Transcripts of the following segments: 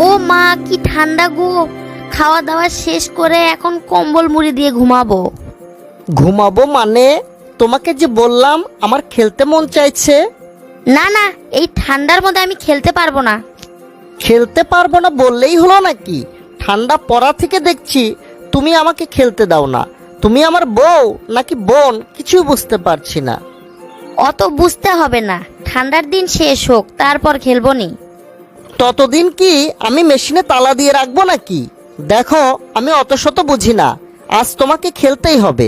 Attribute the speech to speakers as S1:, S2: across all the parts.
S1: ও মা, কি ঠান্ডা গো! খাওয়া দাওয়া শেষ করে এখন কম্বল মুড়ি দিয়ে ঘুমাবো।
S2: ঘুমাবো মানে? তোমাকে যে বললাম আমার খেলতে মন চাইছে।
S1: না না, এই ঠান্ডার মধ্যে আমি খেলতে পারবো না।
S2: খেলতে পারবো না বললেই হলো নাকি? ঠান্ডা পড়া থেকে দেখছি তুমি আমাকে খেলতে দাও না। তুমি আমার বউ নাকি বোন কিছুই বুঝতে পারছি না।
S1: অত বুঝতে হবে না, ঠান্ডার দিন শেষ হোক তারপর খেলবো নি।
S2: ততদিন কি আমি মেশিনে তালা দিয়ে রাখবো নাকি? দেখো আমি অত শত বুঝি না, আজ তোমাকে খেলতেই হবে।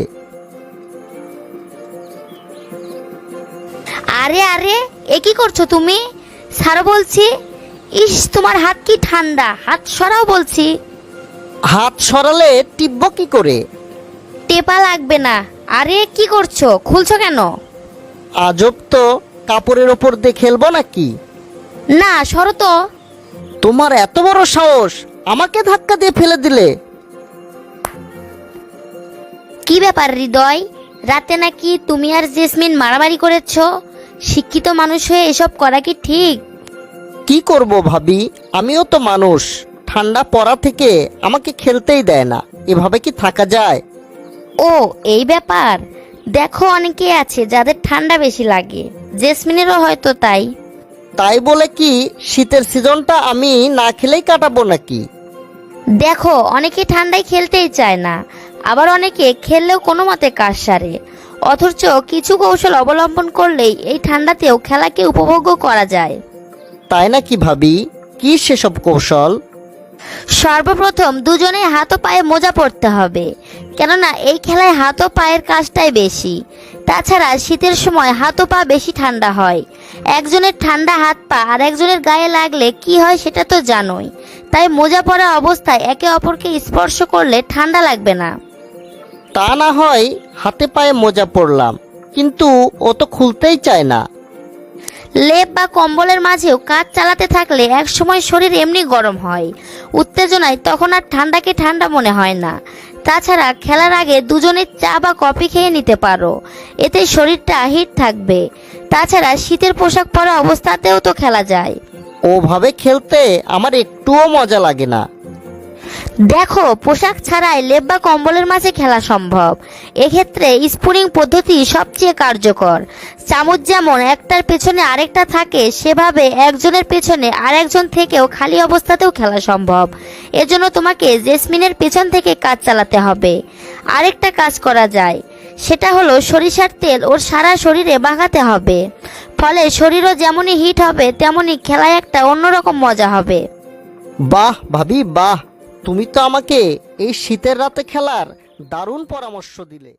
S1: আরে আরে, এ কি করছো তুমি? ছাড়ো বলছি। ইস, তোমার হাত কি ঠান্ডা, হাত সরাও বলছি।
S2: হাত সরালে টিপবো কি করে?
S1: টেপা লাগবে না। আরে কি করছো, খুলছো কেন?
S2: আজব তো, কাপড়ের ওপর দিয়ে খেলবো নাকি?
S1: না, সরো তো।
S2: তোমার এত বড় সাহস, আমাকে ধাক্কা দিয়ে ফেলে দিলে।
S1: কি ব্যাপার হৃদয়, রাতে নাকি তুমি আর জেসমিন মারামারি করেছো? শিক্ষিত মানুষ হয়ে এসব করা কি ঠিক?
S2: কি করব ভাবি, আমিও তো মানুষ। ঠান্ডা পড়া থেকে আমাকে খেলতেই দেয় না, এভাবে কি থাকা যায়?
S1: ও, এই ব্যাপার। দেখো, অনেকে আছে যাদের ঠান্ডা বেশি লাগে, জেসমিনেরও হয়তো তাই।
S2: তাই বলে কি শীতের সিজনটা আমি না খেলেই কাটাবো নাকি?
S1: দেখো, অনেকে ঠান্ডায় খেলতেই চায় না, আবার অনেকে খেললেও কোনো মতে কাজ সারে। অথচ কিছু কৌশল অবলম্বন করলেই এই ঠান্ডাতেও খেলাকে উপভোগ করা যায়।
S2: তাই নাকি ভাবি? কি সেসব কৌশল?
S1: সর্বপ্রথম দুজনে হাত ও পায়ে মোজা পরতে হবে, কেননা এই খেলায় হাত ও পায়ের কাজটাই বেশি। তাছাড়া শীতের সময় হাত ও পা বেশি ঠান্ডা হয়। একজনের ঠান্ডা হাত পা আর একজনের গায়ে লাগলে কি হয় সেটা তো জানোই। তাই মোজা পরা অবস্থায় একে অপরকে স্পর্শ করলে ঠান্ডা লাগবে না।
S2: তা না হয় হাতে পায়ে মোজা পরলাম, কিন্তু ও তো খুলতেই চায় না।
S1: লেপ বা কম্বলের মাঝেও কাজ চালাতে থাকলে একসময় শরীর এমনি গরম হয়। উত্তেজনায় তখন আর ঠান্ডাকে ঠান্ডা মনে হয় না। তাছাড়া খেলার আগে দুজনে চা বা কফি খেয়ে নিতে পারো, এতে শরীরটা হিট থাকবে। তাছাড়া শীতের পোশাক পরা অবস্থাতেও তো খেলা যায়।
S2: ওভাবে খেলতে আমার একটুও মজা লাগে না।
S1: দেখো, পোশাক ছাড়াই লেপ বা কম্বলের মাঝে খেলা সম্ভব। এক্ষেত্রে স্পুনিং পদ্ধতি সবচেয়ে কার্যকর। চামচ যেমন একটার পেছনে আরেকটা থাকে, সেভাবে একজনের পেছনে আরেকজন থেকেও খালি অবস্থাতেও খেলা সম্ভব। এজন্য তোমাকে জেসমিনের পেছন থেকে কাজ চালাতে হবে। আরেকটা কাজ করা যায়, সেটা হলো সরিষার তেল ওর সারা শরীরে মাখাতে হবে। ফলে শরীরও যেমনই হিট হবে, তেমনই খেলায় একটা অন্যরকম মজা হবে।
S2: বাহ ভাবি বাহ, তুমি তো আমাকে এই শীতের রাতে খেলার দারুণ পরামর্শ দিলে।